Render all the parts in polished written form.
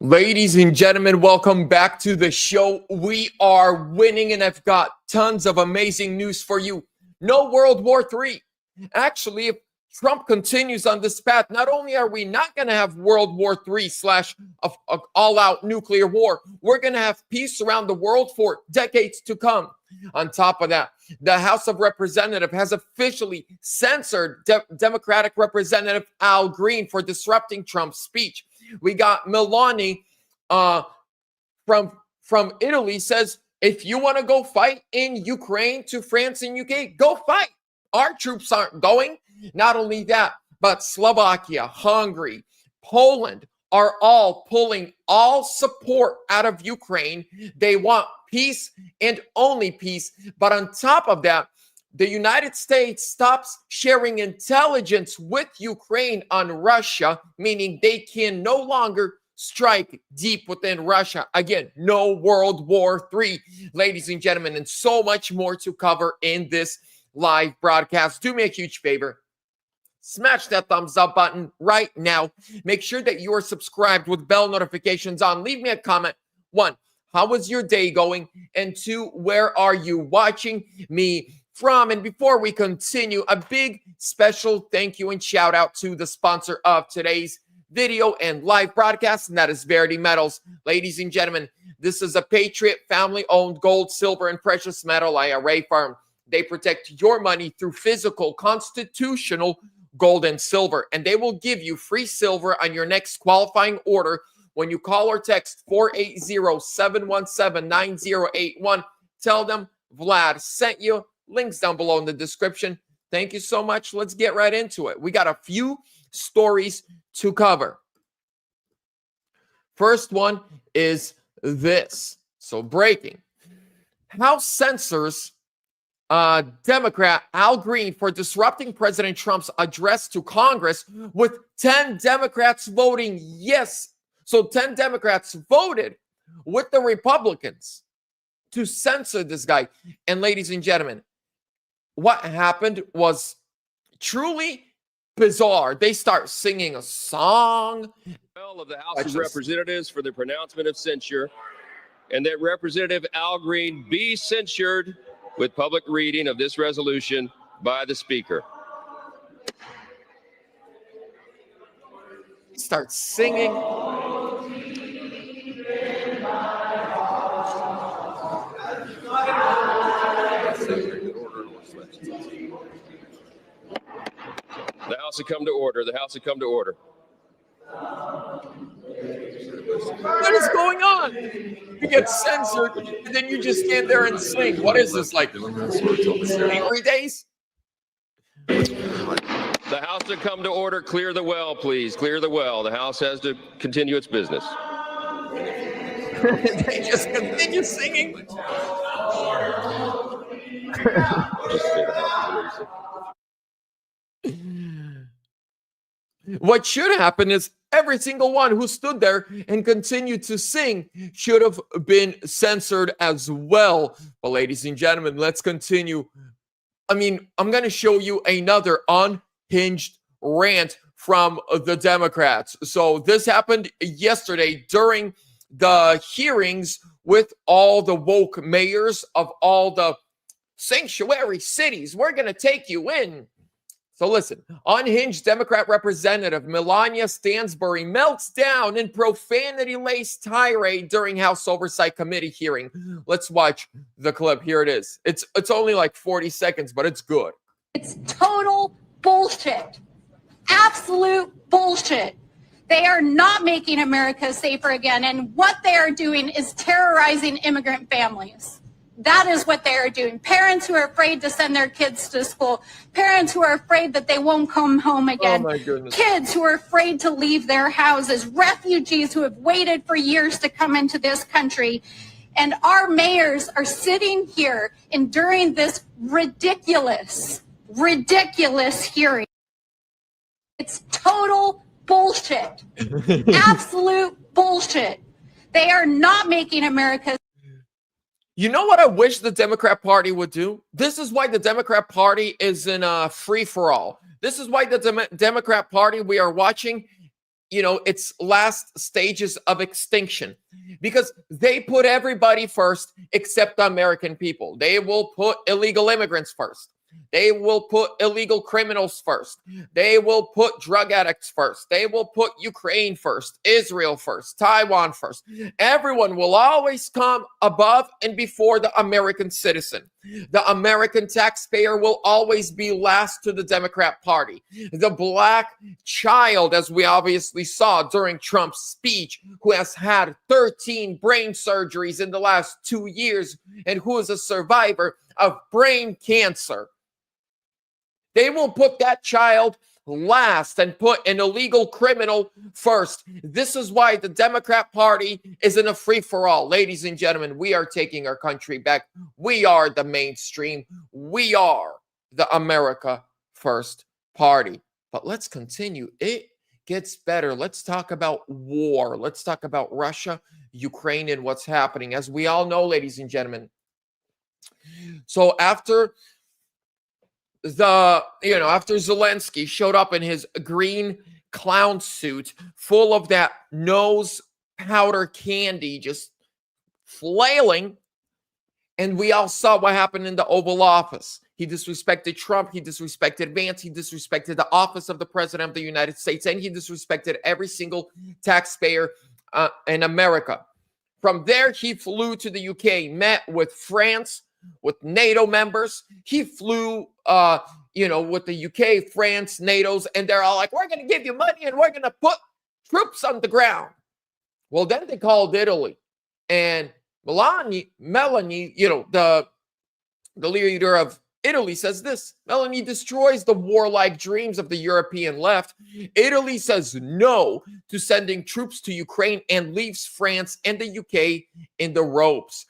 Ladies and gentlemen, welcome back to the show. We are winning, and I've got tons of amazing news for you. No World War III. Actually, if Trump continues on this path, not only are we not going to have World War III / all-out nuclear war, we're going to have peace around the world for decades to come. On top of that, the House of Representatives has officially censored Democratic Representative Al Green for disrupting Trump's speech. We got Meloni from Italy says, if you want to go fight in Ukraine to France and UK, go fight. Our troops aren't going. Not only that, but Slovakia, Hungary, Poland are all pulling all support out of Ukraine. They want peace and only peace. But on top of that, the United States stops sharing intelligence with Ukraine on Russia, meaning they can no longer strike deep within Russia. Again, no World War III, ladies and gentlemen, and so much more to cover in this live broadcast. Do me a huge favor. Smash that thumbs up button right now. Make sure that you are subscribed with bell notifications on. Leave me a comment. 1, how was your day going? And 2, where are you watching me from? And before we continue, a big special thank you and shout out to the sponsor of today's video and live broadcast, and that is VERITY Metals. Ladies and gentlemen, this is a Patriot family-owned gold, silver, and precious metal IRA firm. They protect your money through physical, constitutional gold and silver, and they will give you free silver on your next qualifying order when you call or text 480-717-9081. Tell them Vlad sent you. Links down below in the description. Thank you so much. Let's get right into it. We got a few stories to cover. First one is this. So breaking. House censors Democrat Al Green for disrupting President Trump's address to Congress, with 10 Democrats voting yes. So 10 Democrats voted with the Republicans to censor this guy. And ladies and gentlemen, what happened was truly bizarre. They start singing a song. Of the House of Representatives for the pronouncement of censure, and that Representative Al Green be censured with public reading of this resolution by the Speaker. Start singing. The House has come to order. The House has come to order. What is going on? You get censored, and then you just stand there and sing. What is this, like Angry Days? The House has come to order. Clear the well, please. Clear the well. The House has to continue its business. They just continue singing. What should happen is every single one who stood there and continued to sing should have been censored as well. But ladies and gentlemen, let's continue. I'm going to show you another unhinged rant from the Democrats. So this happened yesterday during the hearings with all the woke mayors of all the sanctuary cities. We're going to take you in. So listen, unhinged Democrat Representative Melania Stansbury melts down in profanity-laced tirade during House Oversight Committee hearing. Let's watch the clip. Here it is. It's only like 40 seconds, but it's good. It's total bullshit. Absolute bullshit. They are not making America safer again, and what they are doing is terrorizing immigrant families. That is what they are doing. Parents who are afraid to send their kids to school. Parents who are afraid that they won't come home again. Oh my goodness. Kids who are afraid to leave their houses. Refugees who have waited for years to come into this country. And our mayors are sitting here enduring this ridiculous hearing. It's total bullshit. Absolute bullshit. They are not making America. You know what I wish the Democrat Party would do? This is why the Democrat Party is in a free-for-all. This is why the Democrat Party we are watching its last stages of extinction, because they put everybody first except the American people. They will put illegal immigrants first. They will put illegal criminals first. They will put drug addicts first. They will put Ukraine first, Israel first, Taiwan first. Everyone will always come above and before the American citizen. The American taxpayer will always be last to the Democrat Party. The black child, as we obviously saw during Trump's speech, who has had 13 brain surgeries in the last 2 years and who is a survivor of brain cancer. They will put that child last and put an illegal criminal first. This is why the Democrat Party is in a free-for-all. Ladies and gentlemen, we are taking our country back. We are the mainstream. We are the America First Party. But let's continue. It gets better. Let's talk about war. Let's talk about Russia, Ukraine, and what's happening. As we all know, ladies and gentlemen, so after Zelensky showed up in his green clown suit full of that nose powder candy just flailing, and we all saw what happened in the Oval Office. He disrespected Trump, he disrespected Vance, he disrespected the office of the President of the United States, and he disrespected every single taxpayer in America. From there, he flew to the UK, met with France, with NATO members. He flew, with the UK, France, NATO's, and they're all like, we're going to give you money and we're going to put troops on the ground. Well, then they called Italy. And Melanie, the leader of Italy says this: Melanie destroys the warlike dreams of the European left. Italy says no to sending troops to Ukraine and leaves France and the UK in the ropes.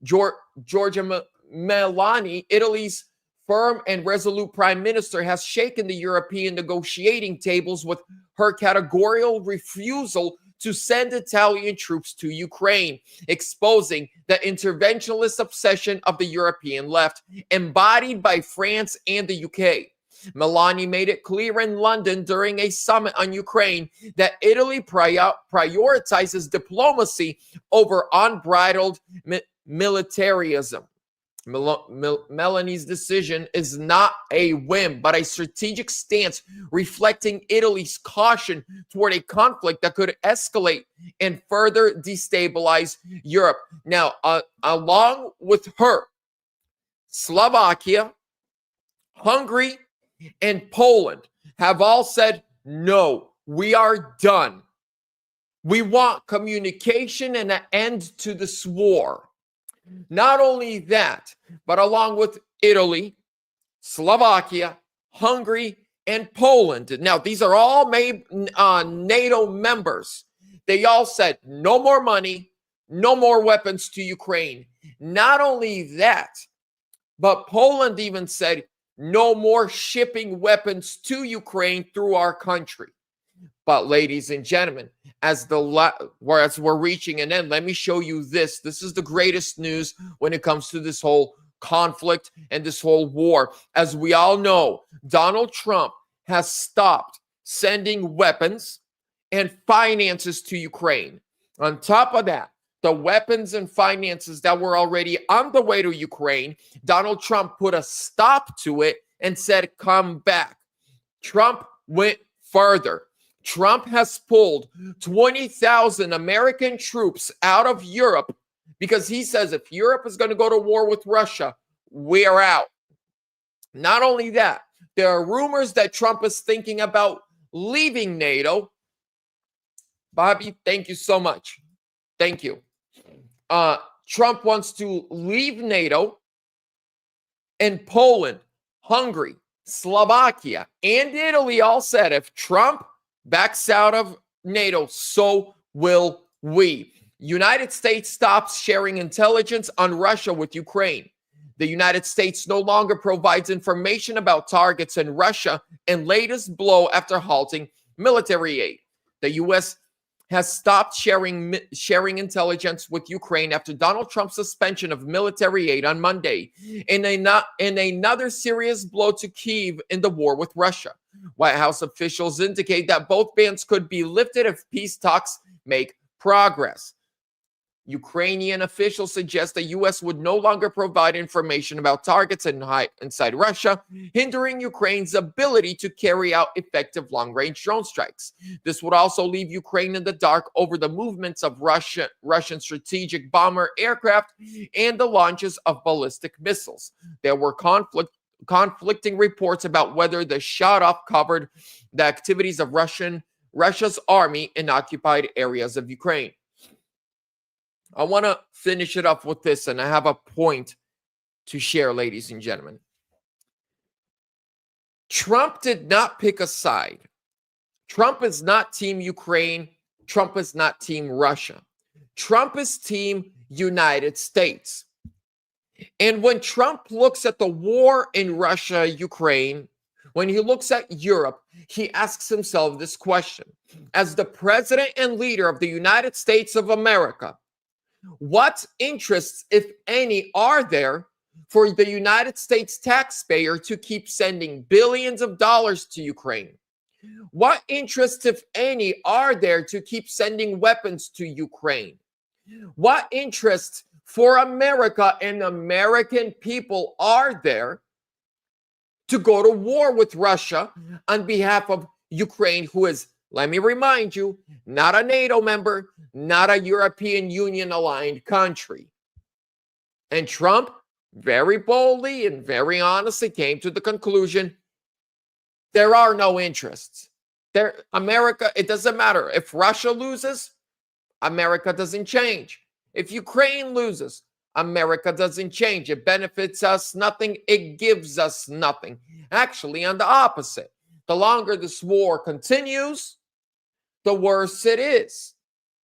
Giorgia Meloni, Italy's firm and resolute prime minister, has shaken the European negotiating tables with her categorical refusal to send Italian troops to Ukraine, exposing the interventionist obsession of the European left, embodied by France and the UK. Meloni made it clear in London during a summit on Ukraine that Italy prioritizes diplomacy over unbridled militarism. Meloni's decision is not a whim, but a strategic stance reflecting Italy's caution toward a conflict that could escalate and further destabilize Europe. Now, along with her, Slovakia, Hungary, and Poland have all said, no, we are done. We want communication and an end to this war. Not only that, but along with Italy, Slovakia, Hungary, and Poland. Now, these are all NATO members. They all said no more money, no more weapons to Ukraine. Not only that, but Poland even said no more shipping weapons to Ukraine through our country. But ladies and gentlemen, as we're reaching an end, let me show you this. This is the greatest news when it comes to this whole conflict and this whole war. As we all know, Donald Trump has stopped sending weapons and finances to Ukraine. On top of that, the weapons and finances that were already on the way to Ukraine, Donald Trump put a stop to it and said, come back. Trump went further. Trump has pulled 20,000 American troops out of Europe because he says if Europe is going to go to war with Russia, we're out. Not only that, there are rumors that Trump is thinking about leaving NATO. Bobby, thank you so much. Thank you. Trump wants to leave NATO, and Poland, Hungary, Slovakia, and Italy all said if Trump backs out of NATO, so will we. United States stops sharing intelligence on Russia with Ukraine. The United States no longer provides information about targets in Russia, and latest blow after halting military aid. The U.S. has stopped sharing intelligence with Ukraine after Donald Trump's suspension of military aid on Monday, in another serious blow to Kyiv in the war with Russia. White House officials indicate that both bans could be lifted if peace talks make progress. Ukrainian officials suggest the U.S. would no longer provide information about targets inside Russia, hindering Ukraine's ability to carry out effective long-range drone strikes. This would also leave Ukraine in the dark over the movements of Russian strategic bomber aircraft and the launches of ballistic missiles. There were conflicting reports about whether the shut-off covered the activities of Russia's army in occupied areas of Ukraine. I want to finish it up with this, and I have a point to share, ladies and gentlemen. Trump did not pick a side. Trump is not Team Ukraine. Trump is not Team Russia. Trump is Team United States. And when Trump looks at the war in Russia, Ukraine, when he looks at Europe, he asks himself this question. As the president and leader of the United States of America, what interests, if any, are there for the United States taxpayer to keep sending billions of dollars to Ukraine? What interests, if any, are there to keep sending weapons to Ukraine? What interests for America and American people are there to go to war with Russia on behalf of Ukraine, who is, let me remind you, not a NATO member, not a European Union aligned country? And Trump very boldly and very honestly came to the conclusion there are no interests. America, it doesn't matter. If Russia loses, America doesn't change. If Ukraine loses, America doesn't change. It benefits us nothing. It gives us nothing. Actually, on the opposite. The longer this war continues, the worse it is.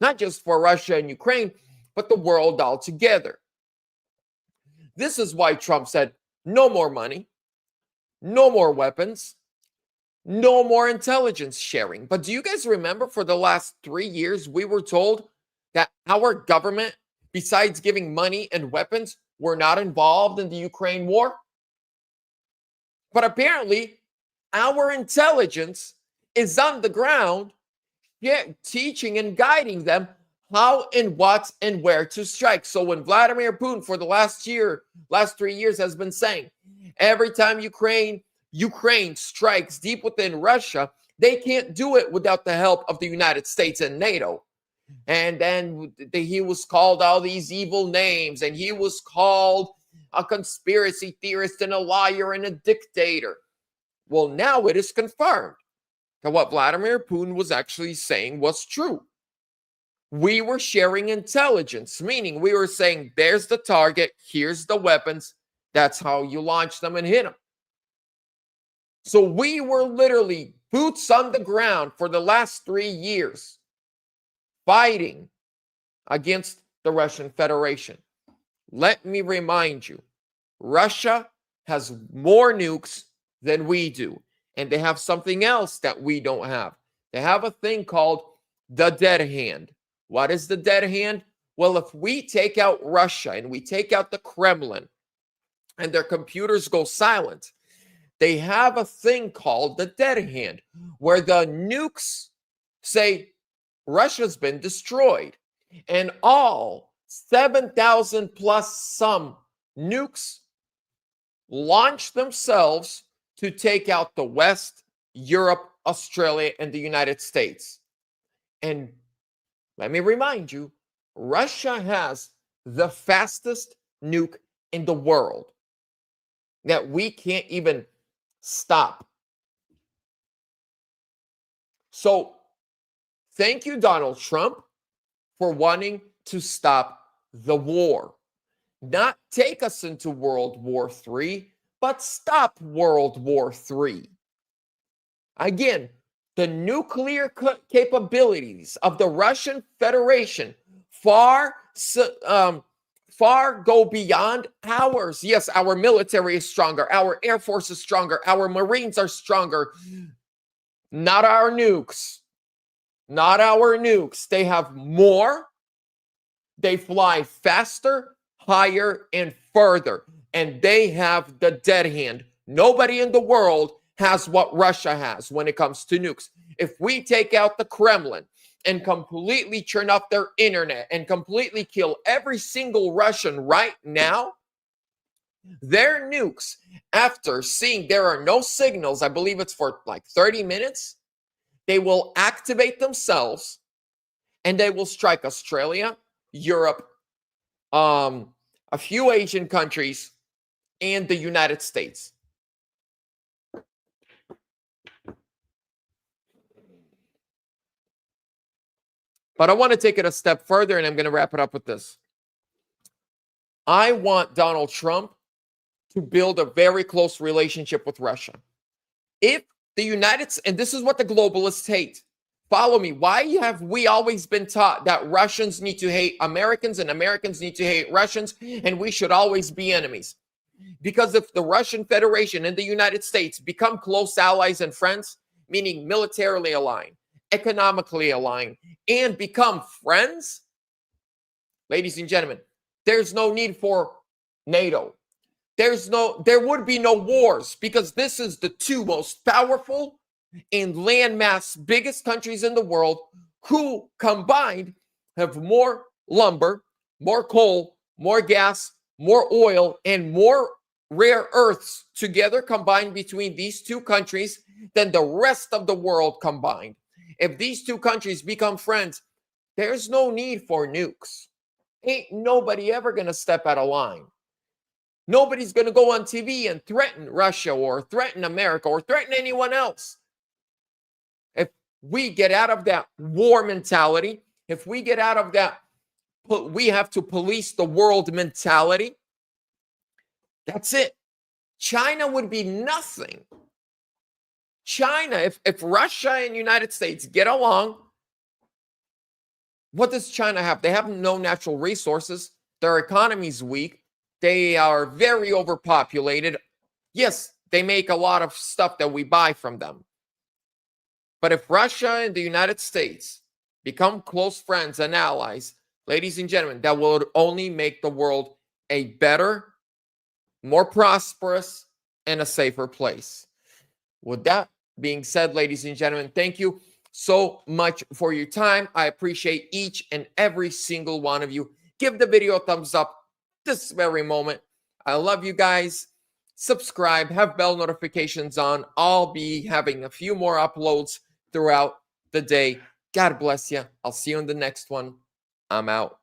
Not just for Russia and Ukraine, but the world altogether. This is why Trump said, no more money, no more weapons, no more intelligence sharing. But do you guys remember for the last 3 years, we were told that our government, besides giving money and weapons, were not involved in the Ukraine war? But apparently, our intelligence is on the ground, teaching and guiding them how and what and where to strike. So when Vladimir Putin for the last 3 years has been saying, every time Ukraine strikes deep within Russia, they can't do it without the help of the United States and NATO. And then he was called all these evil names, and he was called a conspiracy theorist and a liar and a dictator. Well, now it is confirmed that what Vladimir Putin was actually saying was true. We were sharing intelligence, meaning we were saying, there's the target, here's the weapons, that's how you launch them and hit them. So we were literally boots on the ground for the last 3 years, fighting against the Russian Federation. Let me remind you, Russia has more nukes than we do. And they have something else that we don't have. They have a thing called the dead hand. What is the dead hand? Well, if we take out Russia and we take out the Kremlin and their computers go silent, they have a thing called the dead hand, where the nukes say Russia's been destroyed. And all 7,000 plus some nukes launch themselves to take out the West, Europe, Australia, and the United States. And let me remind you, Russia has the fastest nuke in the world that we can't even stop. So thank you, Donald Trump, for wanting to stop the war. Not take us into World War III, but stop World War III. Again, the nuclear capabilities of the Russian Federation far go beyond ours. Yes, our military is stronger. Our Air Force is stronger. Our Marines are stronger. Not our nukes. not our nukes. They have more. They fly faster, higher, and further. And they have the dead hand. Nobody in the world has what Russia has when it comes to nukes. If we take out the Kremlin and completely turn off their internet and completely kill every single Russian right now, their nukes, after seeing there are no signals, I believe it's for like 30 minutes, they will activate themselves and they will strike Australia, Europe, a few Asian countries, and the United States. But I want to take it a step further, and I'm going to wrap it up with this. I want Donald Trump to build a very close relationship with Russia. If the United States, and this is what the globalists hate. Follow me. Why have we always been taught that Russians need to hate Americans and Americans need to hate Russians and we should always be enemies? Because if the Russian Federation and the United States become close allies and friends, meaning militarily aligned, economically aligned, and become friends, ladies and gentlemen, there's no need for NATO. There would be no wars because this is the two most powerful and landmass biggest countries in the world who combined have more lumber, more coal, more gas, more oil, and more rare earths together combined between these two countries than the rest of the world combined. If these two countries become friends, there's no need for nukes. Ain't nobody ever going to step out of line. Nobody's going to go on TV and threaten Russia or threaten America or threaten anyone else. If we get out of that war mentality, if we get out of that, we have to police the world mentality, that's it. China would be nothing. China, if Russia and United States get along, what does China have? They have no natural resources. Their economy's weak. They are very overpopulated. Yes, they make a lot of stuff that we buy from them. But if Russia and the United States become close friends and allies, ladies and gentlemen, that will only make the world a better, more prosperous, and a safer place. With that being said, ladies and gentlemen, thank you so much for your time. I appreciate each and every single one of you. Give the video a thumbs up this very moment. I love you guys. Subscribe, have bell notifications on. I'll be having a few more uploads throughout the day. God bless you. I'll see you in the next one. I'm out.